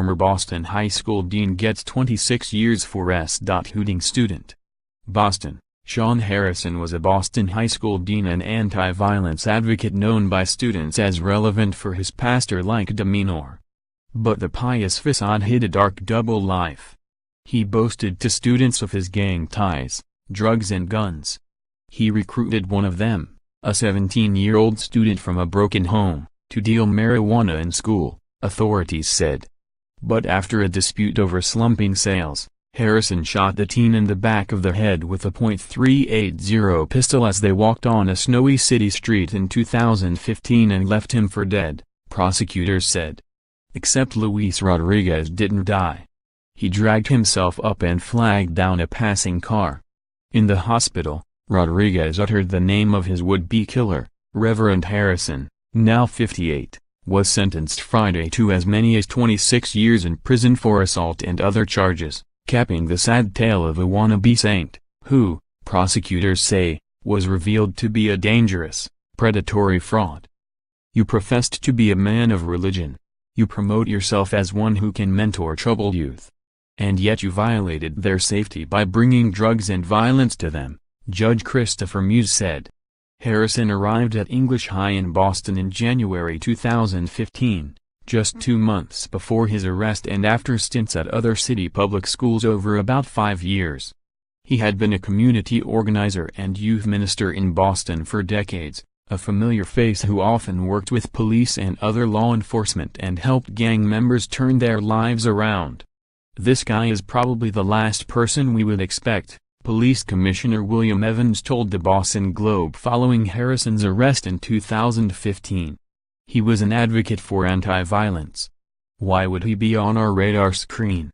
former Boston High School dean gets 26 years for s.hooting student. Boston. Shaun Harrison was a Boston High School dean and anti-violence advocate known by students as relevant for his pastor-like demeanor. But the pious facade hid a dark double life. He boasted to students of his gang ties, drugs and guns. He recruited one of them, a 17-year-old student from a broken home, to deal marijuana in school, authorities said. But after a dispute over slumping sales, Harrison shot the teen in the back of the head with a .380 pistol as they walked on a snowy city street in 2015 and left him for dead, prosecutors said. Except Luis Rodriguez didn't die. He dragged himself up and flagged down a passing car. In the hospital, Rodriguez uttered the name of his would-be killer. Reverend Harrison, now 58, was sentenced Friday to as many as 26 years in prison for assault and other charges, capping the sad tale of a wannabe saint, who, prosecutors say, was revealed to be a dangerous, predatory fraud. You professed to be a man of religion. You promote yourself as one who can mentor troubled youth. And yet you violated their safety by bringing drugs and violence to them, Judge Christopher Muse said. Harrison arrived at English High in Boston in January 2015. Just 2 months before his arrest and after stints at other city public schools over about 5 years. He had been a community organizer and youth minister in Boston for decades, a familiar face who often worked with police and other law enforcement and helped gang members turn their lives around. "This guy is probably the last person we would expect," Police Commissioner William Evans told the Boston Globe following Harrison's arrest in 2015. He was an advocate for anti-violence. Why would he be on our radar screen?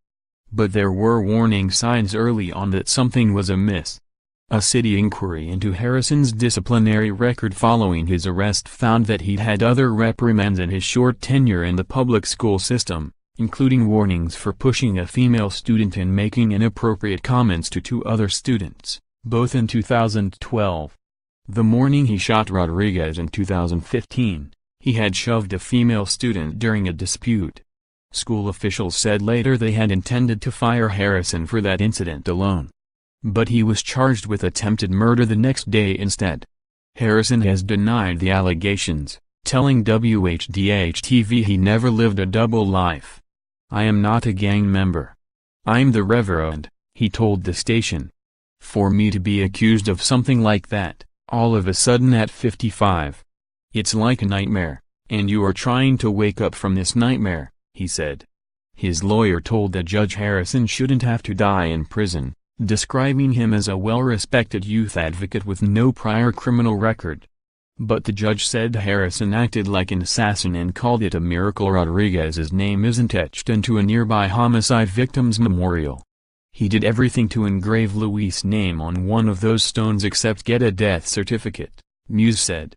But there were warning signs early on that something was amiss. A city inquiry into Harrison's disciplinary record following his arrest found that he'd had other reprimands in his short tenure in the public school system, including warnings for pushing a female student and making inappropriate comments to 2 other students, both in 2012. The morning he shot Rodriguez in 2015, he had shoved a female student during a dispute. School officials said later they had intended to fire Harrison for that incident alone. But he was charged with attempted murder the next day instead. Harrison has denied the allegations, telling WHDH-TV he never lived a double life. "I am not a gang member. I'm the Reverend," he told the station. "For me to be accused of something like that, all of a sudden at 55. It's like a nightmare, and you are trying to wake up from this nightmare," he said. His lawyer told the judge Harrison shouldn't have to die in prison, describing him as a well-respected youth advocate with no prior criminal record. But the judge said Harrison acted like an assassin and called it a miracle Rodriguez's name isn't etched into a nearby homicide victim's memorial. "He did everything to engrave Luis' name on one of those stones except get a death certificate," Muse said.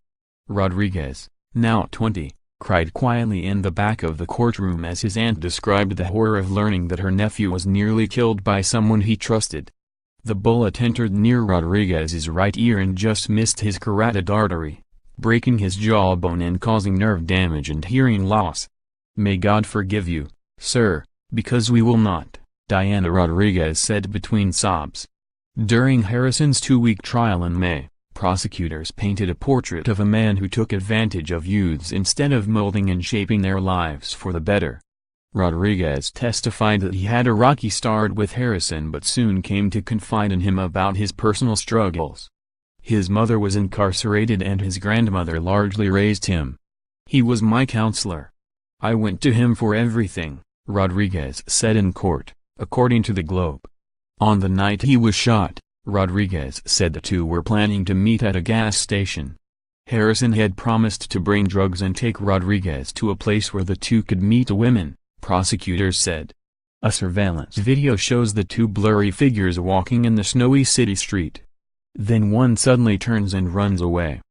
Rodriguez, now 20, cried quietly in the back of the courtroom as his aunt described the horror of learning that her nephew was nearly killed by someone he trusted. The bullet entered near Rodriguez's right ear and just missed his carotid artery, breaking his jawbone and causing nerve damage and hearing loss. "May God forgive you, sir, because we will not," Diana Rodriguez said between sobs. During Harrison's 2-week trial in May, prosecutors painted a portrait of a man who took advantage of youths instead of molding and shaping their lives for the better. Rodriguez testified that he had a rocky start with Harrison but soon came to confide in him about his personal struggles. His mother was incarcerated and his grandmother largely raised him. "He was my counselor. I went to him for everything," Rodriguez said in court, according to the Globe. On the night he was shot, Rodriguez said the two were planning to meet at a gas station. Harrison had promised to bring drugs and take Rodriguez to a place where the two could meet women, prosecutors said. A surveillance video shows the two blurry figures walking in the snowy city street. Then one suddenly turns and runs away.